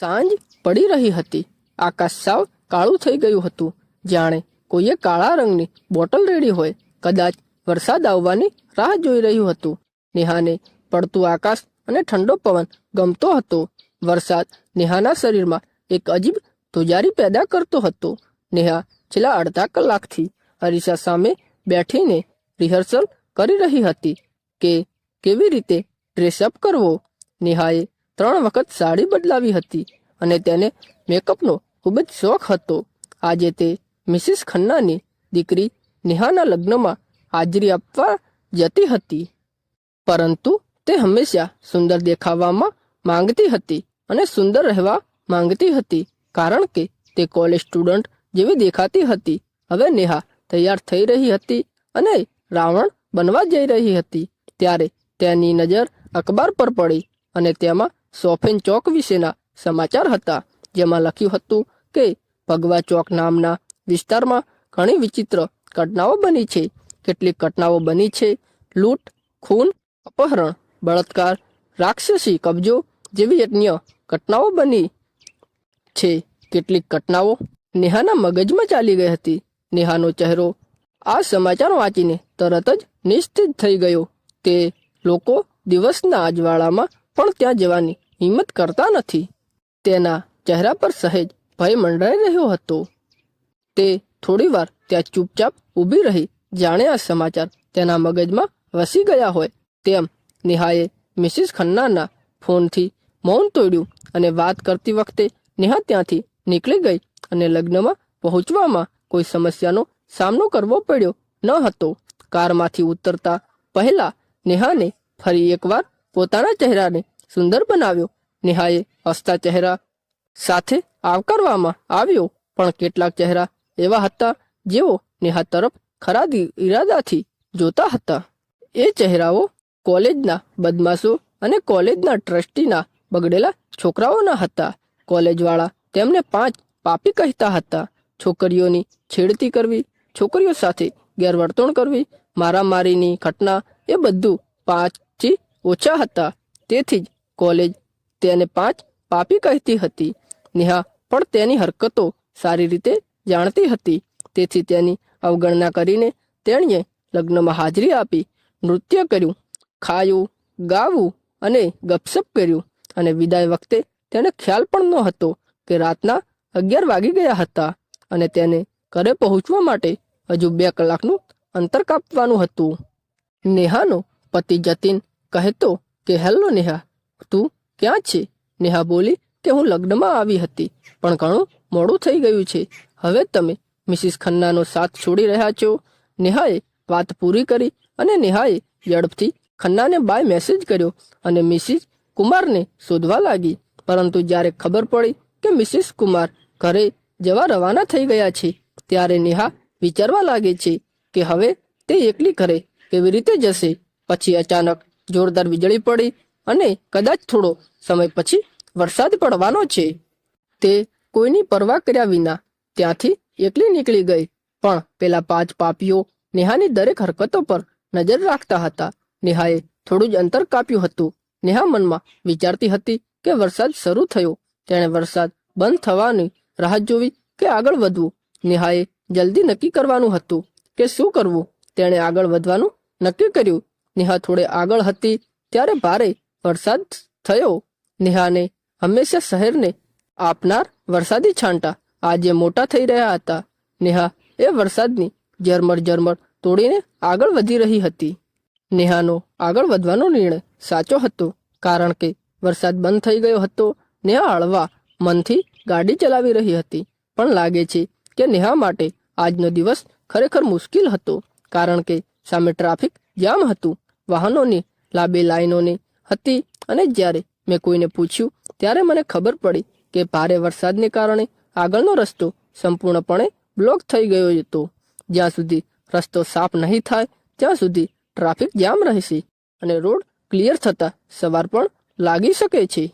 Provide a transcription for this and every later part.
સાંજ પડી રહી હતી। આકાશ સાવ કાળું થઈ ગયું હતું, જાણે કોઈએ કાળા રંગની બોટલ રેડી હોય। કદાચ વરસાદ આવવાની રાહ જોઈ રહ્યું હતું। નેહાને પડતું આકાશ અને ઠંડો પવન ગમતો હતો। વરસાદ નેહાના શરીરમાં એક અજીબ ધ્રુજારી પેદા કરતો હતો। નેહા છેલ્લા અડધા કલાકથી અરીસા સામે બેઠીને રિહર્સલ કરી રહી હતી કે કેવી રીતે ડ્રેસઅપ કરવો। નેહાએ 3 વખત સાડી બદલાવી હતી અને તેને મેકઅપનો ખૂબ જ શોખ હતો। આજે તે મિસિસ ખન્નાની દીકરી નેહાના લગ્નમાં હાજરી આપવા જતી હતી, પરંતુ તે હંમેશા સુંદર દેખાવામાં માંગતી હતી અને સુંદર રહેવા માંગતી હતી, કારણ કે તે કોલેજ સ્ટુડન્ટ જેવી દેખાતી હતી। હવે નેહા તૈયાર થઈ રહી હતી અને રાવણ બનવા જઈ રહી હતી ત્યારે તેની નજર અખબાર પર પડી અને તેમાં સોફેન ચોક વિશેના સમાચાર હતા, જેમાં લખ્યું હતું કે ભગવા ચોક નામના વિસ્તારમાં ઘણી વિચિત્ર ઘટનાઓ બની છે। કેટલીક ઘટનાઓ બની છે લૂંટ, ખૂન, અપહરણ, બળાત્કાર, રાક્ષસી કબજો જેવી અન્ય ઘટનાઓ બની છે। કેટલીક ઘટનાઓ નેહાના મગજમાં ચાલી ગઈ હતી। નેહાનો ચહેરો આ સમાચાર વાંચીને તરત જ નિશ્ચિત થઈ ગયો। તે લોકો દિવસના અજવાળામાં પણ ત્યાં જવાની હિંમત કરતા નથી। તેના ચહેરા પર સહેજ ભય મંડરાઈ રહ્યો હતો। તે થોડીવાર ત્યાં ચૂપચાપ ઊભી રહી, જાણે આ સમાચાર તેના મગજમાં વસી ગયા હોય તેમ। નેહાએ મિસિસ ખન્નાના ફોનથી મૌન તોડ્યું અને વાત કરતી વખતે નેહા ત્યાંથી નીકળી ગઈ અને લગ્નમાં પહોંચવામાં કોઈ સમસ્યાનો સામનો કરવો પડ્યો ન હતો। કારમાંથી ઉતરતા પહેલા નેહાને ફરી એકવાર પોતાના ચહેરાને સુંદર બનાવ્યો। નેહાએ હસતા ચહેરા સાથે આવકારવામાં આવ્યો, પણ કેટલાક ચહેરા એવા હતા જેઓ નેહા તરફ ખરાબ ઈરાદાથી જોતા હતા। એ ચહેરાઓ કોલેજના બદમાશો અને કોલેજના ટ્રસ્ટીના બગડેલા છોકરાઓના હતા। કોલેજવાળા તેમને 5 પાપી કહેતા હતા। છોકરીઓની છેડતી કરવી, છોકરીઓ સાથે ગેરવર્તણૂક કરવી, મારામારીની ઘટના, એ બધું 5થી ઓછા હતા। તેથી જ કોલેજ તેને 5 પાપી કહેતી હતી। નેહા પણ તેની હરકતો સારી રીતે જાણતી હતી, તેથી તેની અવગણના કરીને તેણીએ લગ્નમાં હાજરી આપી, નૃત્ય કર્યું, ખાયું, ગાવું અને ગપસપ કર્યું અને વિદાય વખતે તેને ખ્યાલ પણ નહોતો કે રાતના 11 વાગી ગયા હતા અને તેને ઘરે પહોંચવા માટે હજુ 2 કલાકનું અંતર કાપવાનું હતું। નેહાનો પતિ જતીન કહેતો કે હેલો નેહા, તું ક્યાં છે? નેહા બોલી કે હું લગ્નમાં આવી હતી, પણ ઘણું મોડું થઈ ગયું છે। હવે તમે મિસિસ ખન્નાનો સાથ છોડી રહ્યા છો। નેહાએ વાત પૂરી કરી અને નેહાએ ઝડપથી ખન્નાને બાય મેસેજ કર્યો અને મિસિસ કુમારને શોધવા લાગી। પરંતુ જ્યારે ખબર પડી કે મિસિસ કુમાર ઘરે જવા રવાના થઈ ગયા છે, ત્યારે નેહા વિચારવા લાગે છે કે હવે તે એકલી ઘરે કેવી રીતે જશે। પછી અચાનક જોરદાર વીજળી પડી અને કદાચ થોડો સમય પછી વરસાદ પડવાનો છે। તે કોઈની પરવા કર્યા વિના ત્યાંથી એકલી નીકળી ગઈ, પણ પેલા 5 પાપીઓ નેહાની દરેક હરકતો પર નજર રાખતા હતા। નેહાએ થોડું જ અંતર કાપ્યું હતું। નેહા મનમાં વિચારતી હતી કે વરસાદ શરૂ થયો, તેણે વરસાદ બંધ થવાની રાહ જોવી કે આગળ વધવું। નેહાએ જલ્દી નક્કી કરવાનું હતું કે શું કરવું। તેણે આગળ વધવાનું નક્કી કર્યું। નેહા થોડે આગળ હતી ત્યારે ભારે વરસાદ થયો। નેહાને હંમેશા શહેરને આપનાર વરસાદી છાંટા આજે મોટા થઈ રહ્યા હતા। નેહા એ વરસાદની ઝરમર તોડીને આગળ વધી રહી હતી। નેહાનો આગળ વધવાનો નિર્ણય સાચો હતો, કારણ કે વરસાદ બંધ થઈ ગયો હતો। નેહા હળવા મનથી ગાડી ચલાવી રહી હતી, પણ લાગે છે કે નેહા માટે આજનો દિવસ ખરેખર મુશ્કેલ હતો, કારણ કે સામે ટ્રાફિક જામ હતું, વાહનોની લાંબી લાઈનોની હતી અને જ્યારે મેં કોઈને પૂછ્યું ત્યારે મને ખબર પડી કે ભારે વરસાદને કારણે આગળનો રસ્તો સંપૂર્ણપણે બ્લોક થઈ ગયો હતો। જ્યાં સુધી રસ્તો સાફ નહીં થાય ત્યાં સુધી ટ્રાફિક જામ રહેશે અને રોડ ક્લિયર થતાં સવાર પણ લાગી શકે છે।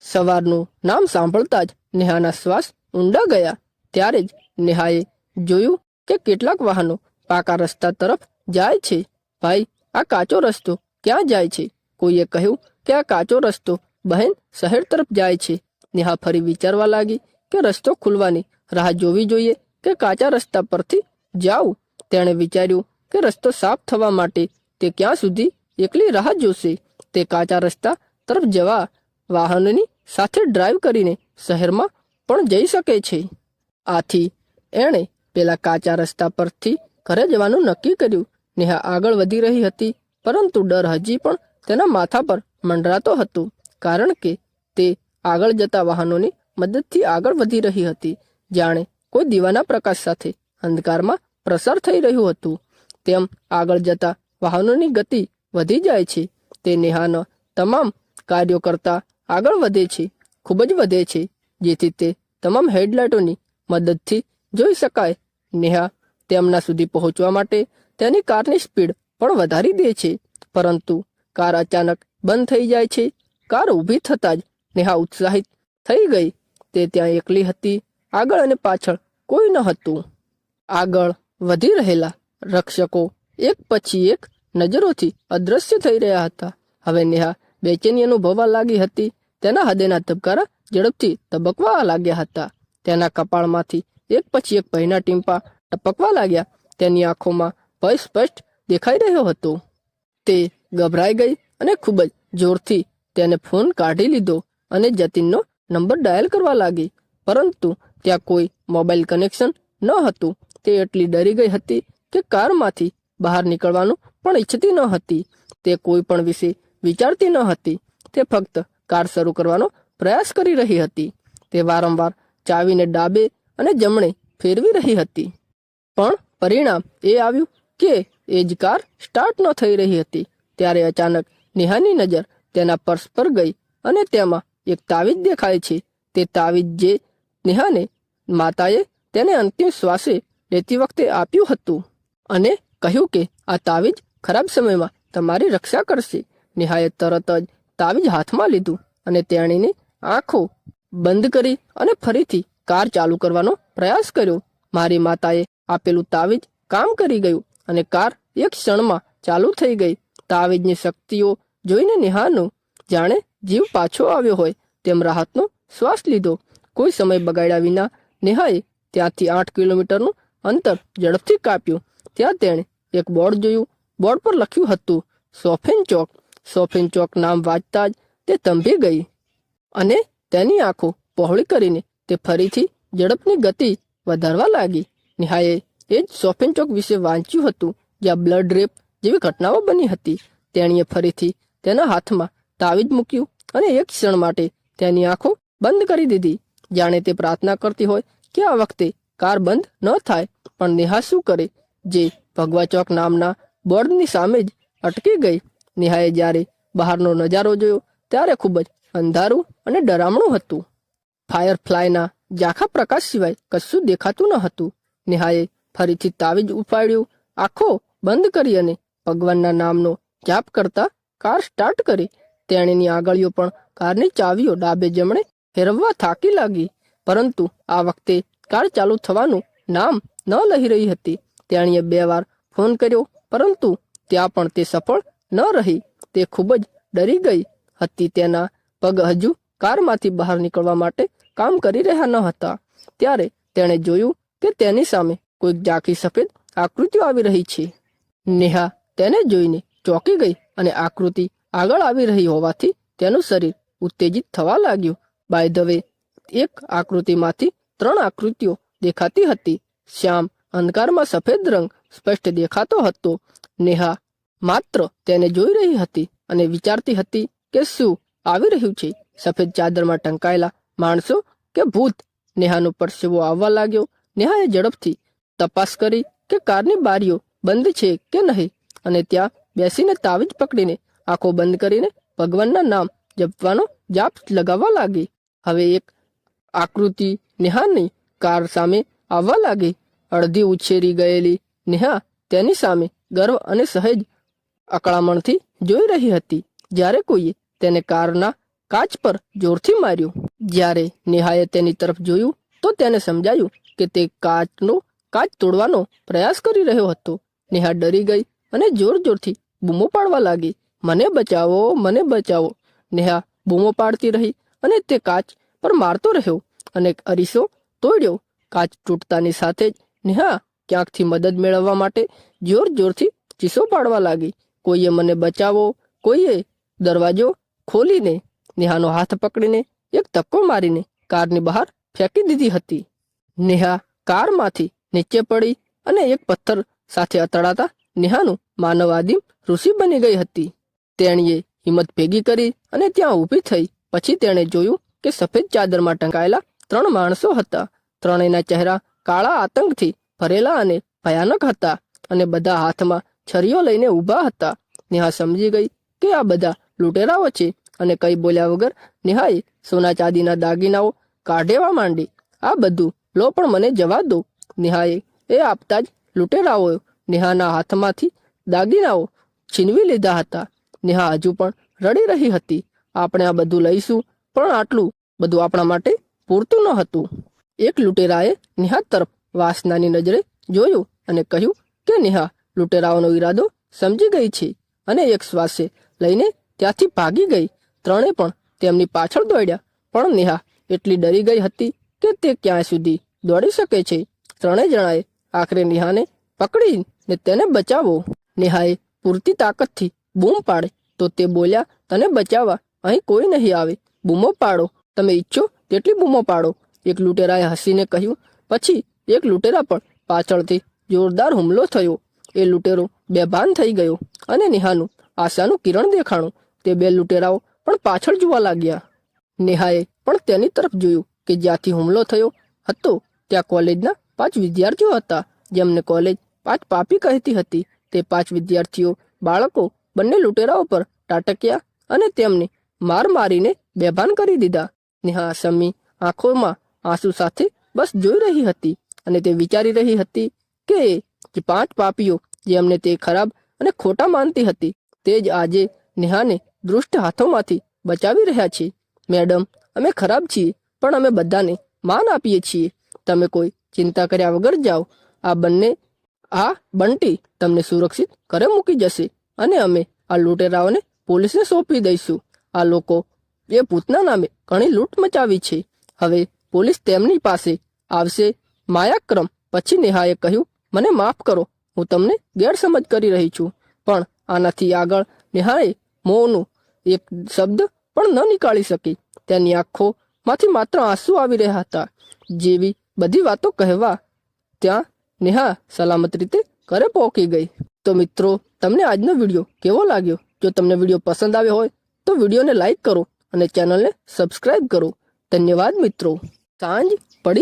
સવારનું નામ સાંભળતા જ નેહાના શ્વાસ ઊંડા ગયા। ત્યારે જ નેહાએ જોયું કે કેટલાક વાહનો પાકા રસ્તા તરફ જાય છે। ભાઈ, આ કાચો રસ્તો ક્યાં જાય છે? કોઈએ કહ્યું કે આ કાચો રસ્તો બહેન શહેર તરફ જાય છે। નેહા ફરી વિચારવા લાગી કે રસ્તો ખુલવાની રાહ જોવી જોઈએ કે કાચા રસ્તા પરથી જાઉં. તેણે વિચાર્યું કે રસ્તો સાફ થવા માટે તે ક્યાં સુધી એકલી રાહ જોશે. તે કાચા રસ્તા તરફ જવા વાહનની સાથે ડ્રાઈવ કરીને શહેરમાં પણ જઈ શકે છે. આથી એણે પેલા કાચા રસ્તા પરથી ઘરે જવાનું નક્કી કર્યું. નેહા આગળ વધી રહી હતી, પરંતુ ડર હજી પણ તેના માથા પર મંડરાતો હતો, કારણ કે તે આગળ જતા વાહનોની મદદથી આગળ વધી રહી હતી, જાણે કોઈ દીવાના પ્રકાશ સાથે અંધકારમાં પ્રસાર થઈ રહ્યું હતું. તેમ આગળ જતા વાહનોની ગતિ વધી જાય છે. તે નેહાના તમામ કાર્યો કરતા આગળ વધે છે, ખૂબ જ વધે છે, જેથી તે તમામ હેડલાઇટોની મદદથી જોઈ શકાય. નેહા તેમના સુધી પહોંચવા માટે તેની કારની સ્પીડ પણ વધારી દે છે, પરંતુ કાર અચાનક બંધ થઈ જાય છે. કાર ઊભી થતાં જ નેહા ઉત્સાહિત થઈ ગઈ. તે ત્યાં એકલી હતી. આગળ અને પાછળ કોઈ ન હતું. આગળ વધી રહેલા રક્ષકો એક પછી એક નજરોથી અદૃશ્ય થઈ રહ્યા હતા. હવે નેહા બેચેની અનુભવવા લાગી હતી. તેના હૃદયના ધબકારા ઝડપથી ધબકવા લાગ્યા હતા. તેના કપાળમાંથી એક પછી એક ભયના ટીમ્પા ટપકવા લાગ્યા. તેની આંખોમાં ભય સ્પષ્ટ દેખાઈ રહ્યો હતો. તે ગભરાઈ ગઈ અને ખૂબ જ જોરથી તેને ફોન કાઢી લીધો અને જતીનનો નંબર ડાયલ કરવા લાગી, પરંતુ ત્યાં કોઈ મોબાઈલ કનેક્શન ન હતું. તે એટલી ડરી ગઈ હતી કે કારમાંથી બહાર નીકળવાનું પણ ઈચ્છતી ન હતી. તે કોઈ પણ વિશે વિચારતી ન હતી. તે ફક્ત કાર શરૂ કરવાનો પ્રયાસ કરી રહી હતી. તે વારંવાર ચાવીને ડાબે અને જમણે ફેરવી રહી હતી, પણ પરિણામ એ આવ્યું કે એ જ કાર સ્ટાર્ટ ન થઈ રહી હતી. ત્યારે અચાનક નેહાની નજર તેના પર્સ પર ગઈ અને તેમાં એક તાવીજ દેખાય છે. તે તાવીજ જે નેહાને માતાએ તેને અંતિમ શ્વાસે લેતી વખતે આપ્યું હતું અને કહ્યું કે આ તાવીજ ખરાબ સમયમાં તમારી રક્ષા કરશે. નેહાએ તરત જ તાવીજ હાથમાં લીધું અને તેણીની આંખો બંધ કરી અને ફરીથી કાર ચાલુ કરવાનો પ્રયાસ કર્યો. મારી માતાએ આપેલું તાવીજ કામ કરી ગયું અને કાર એક ક્ષણમાં ચાલુ થઈ ગઈ. તાવીજની શક્તિઓ જોઈને નેહાનું જાણે જીવ પાછો આવ્યો હોય તેમ રાહતનો શ્વાસ લીધો. કોઈ સમય બગાડ્યા વિના નેહાએ ત્યાંથી 8 કિલોમીટરનું અંતર ઝડપથી કાપ્યું. ત્યાં તેણે એક બોર્ડ જોયું. બોર્ડ પર લખ્યું હતું સોફેન ચોક. સોફેન ચોક નામ વાંચતા જ તે થંભી ગઈ અને તેની આંખો પહોળી કરીને તે ફરીથી ઝડપની ગતિ વધારવા લાગી. નેહાએ એ જ સોફેન ચોક વિશે વાંચ્યું હતું, જ્યાં બ્લડ રેપ જેવી ઘટનાઓ બની હતી. તેણીએ ફરીથી તેના હાથમાં તાવીજ મૂક્યું અને એક ક્ષણ માટે તેની આંખો બંધ કરી દીધી, જાણે તે પ્રાર્થના કરતી હોય કે આ વખતે કાર બંધ ન થાય. પણ નેહા શું કરે, જે ભગવા ચોક નામના બોર્ડની સામે જ અટકી ગઈ. નેહાએ જ્યારે બહારનો નજારો જોયો ત્યારે ખૂબ જ અંધારું અને ડરામણું હતું. ફાયરફ્લાયના ઝાંખા પ્રકાશ સિવાય કશું દેખાતું ન હતું. નેહાએ ફરીથી તાવીજ ઉપાડ્યું, આંખો બંધ કરી અને ભગવાનના નામનો જાપ કરતા કાર સ્ટાર્ટ કરી. તેણીની આગળીઓ પણ કારની ચાવીઓ ડાબે જમણે ફેરવવા થાકી લાગી, પરંતુ આ વખતે કાર ચાલુ થવાનું નામ ન લઈ રહી હતી. તેણીએ 2 વાર ફોન કર્યો, પરંતુ ત્યાં પણ તે સફળ ન રહી. તે ખૂબ જ ડરી ગઈ હતી. તેના પગ હજુ કારમાંથી બહાર નીકળવા માટે કામ કરી રહ્યા ન હતા. ત્યારે તેણે જોયું કે તેની સામે કોઈક ઝાંખી સફેદ આકૃતિઓ આવી રહી છે. નેહા તેને જોઈને ચોંકી ગઈ અને આકૃતિ આગળ આવી રહી હોવાથી તેનું શરીર ઉત્તેજિત થવા લાગ્યું. બાય ધ વે, એક આકૃતિમાંથી 3 આકૃતિઓ દેખાતી હતી. શ્યામ અંધકારમાં સફેદ રંગ સ્પષ્ટ દેખાતો હતો. નેહા માત્ર તેને જોઈ રહી હતી અને વિચારતી હતી કે શું આવી રહ્યું છે, સફેદ ચાદરમાં ઢંકાયેલા માણસો કે ભૂત. નેહાનો પરસેવો આવવા લાગ્યો. નેહાએ ઝડપથી તપાસ કરી કે કારની બારીઓ બંધ છે કે નહીં અને ત્યાં બેસીને તાવીજ પકડીને આંખો બંધ કરીને ભગવાનના નામ જપવાનો જાપ લગાવવા લાગી. હવે એક આકૃતિ નેહાની કાર સામે આવવા લાગી. અડધી ઉછેરી ગયેલી નેહા તેની સામે ગર્વ અને સહેજ અકળામણથી જોઈ રહી હતી, જ્યારે કોઈએ તેને કારના કાચ પર જોરથી માર્યું. જ્યારે નેહાએ તેની તરફ જોયું તો તેને સમજાયું કે તે કાચ તોડવાનો પ્રયાસ કરી રહ્યો હતો. નેહા ડરી ગઈ અને જોર જોરથી બૂમો પાડવા લાગી, મને બચાવો, મને બચાવો. નેહા બૂમો પાડતી રહી અને તે કાચ પર મારતો રહ્યો અને અરીસો તોડ્યો. કાચ તૂટતાની સાથે જ નેહા ક્યાંકથી મદદ મેળવવા માટે જોર જોરથી ચીસો પાડવા લાગી. કોઈએ મને બચાવો, કોઈએ દરવાજો ખોલીને નેહાનો હાથ પકડીને એક ધક્કો મારીને કારની બહાર ફેંકી દીધી હતી. નેહા કારમાંથી નીચે પડી અને એક પથ્થર સાથે અથડાતા નેહાનું માનવાદીમ ઋષિ બની ગઈ હતી. તેણીએ હિંમત ભેગી કરી અને ત્યાં ઊભી થઈ. પછી તેણે જોયું કે સફેદ ચાદરમાં ઢંકાયેલા 3 માણસો હતા. ત્રણેયના ચહેરા કાળા આતંકથી ભરેલા અને ભયાનક હતા અને બધા હાથમાં છરીઓ લઈને ઊભા હતા. નેહા સમજી ગઈ કે આ બધા લૂંટેરાઓ છે અને કંઈ બોલ્યા વગર નેહાએ સોના ચાંદીના દાગીનાઓ કાઢવા માંડી. આ બધું લો, પણ મને જવા દો. નેહાએ એ આપતા જ લૂંટેરાઓએ નેહાના હાથમાંથી દાગીનાઓ છીનવી લીધા હતા. નેહા હજુ પણ રડી રહી હતી. આપણે આ બધું લઈશું, પણ આટલું બધું આપણા માટે પૂરતું ન હતું. એક લૂંટેરાએ નેહા તરફ વાસનાની નજરે જોયું અને કહ્યું કે નેહા લૂંટેરાઓનો ઈરાદો સમજી ગઈ છે અને એક શ્વાસે લઈને ત્યાંથી ભાગી ગઈ. ત્રણે પણ તેમની પાછળ દોડ્યા, પણ નેહા એટલી ડરી ગઈ હતી કે તે ક્યાં સુધી દોડી શકે છે. ત્રણેય જણાએ આખરે નેહાને પકડીને તેને બચાવો. નેહાએ પૂરતી તાકાતથી બૂમ પાડે તો તે બોલ્યા, તને બચાવવા અહીં કોઈ નહીં આવે. બૂમો પાડો, તમે ઈચ્છો તેટલી બૂમો પાડો. એક લૂંટેરાએ હસીને કહ્યું. પછી એક લૂંટેરા પર પાછળથી જોરદાર હુમલો થયો. એ લૂંટેરો બેભાન થઈ ગયો અને નેહાનું આશાનું કિરણ દેખાણું. તે 2 લૂંટેરાઓ પણ પાછળ જોવા લાગ્યા. નેહાએ પણ તેની તરફ જોયું કે જ્યાંથી હુમલો થયો હતો ત્યાં કોલેજના 5 વિદ્યાર્થીઓ હતા, જેમને કોલેજ 5 પાપી કહેતી હતી. તે 5 વિદ્યાર્થીઓ બાળકો બંને લૂંટેરાઓ પર ટાટક્યા અને તેમને માર મારીને બેભાન કરી દીધા. નેહા સમી આંખોમાં આંસુ સાથે બસ જોઈ રહી હતી અને તે વિચારી રહી હતી કે જે 5 પાપીઓ જેમને તે ખરાબ અને ખોટા માનતી હતી તે જ આજે નેહાને દુષ્ટ હાથોમાંથી બચાવી રહ્યા છે. મેડમ, અમે ખરાબ છીએ, પણ અમે બધાને માન આપીએ છીએ. તમે કોઈ ચિંતા કર્યા વગર જાઓ. આ બંટી તમને સુરક્ષિત ઘરે મૂકી જશે અને અમે આ લૂંટેરાઓને પોલીસને સોંપી દઈશું. આ લોકો એ ભૂતના નામે ઘણી લૂંટ મચાવી છે. હવે પોલીસ તેમની પાસે આવશે. માયાક્રમ. પછી નેહાએ કહ્યું, મને માફ કરો, હું તમને ગેરસમજ કરી રહી છું. પણ આનાથી આગળ નેહાએ મોંનું એક શબ્દ પણ ન નીકાળી શકી. તેની આંખોમાંથી માત્ર આંસુ આવી રહ્યા હતા. જેવી બધી વાતો કહેવા ત્યાં નેહા સલામત રીતે ઘરે પહોંચી ગઈ. તો મિત્રો, તમને આજનો વિડીયો કેવો લાગ્યો? જો તમને વિડીયો પસંદ આવ્યો હોય તો વિડીયોને લાઈક કરો અને ચેનલને સબસ્ક્રાઈબ કરો. ધન્યવાદ મિત્રો. સાંજ પડી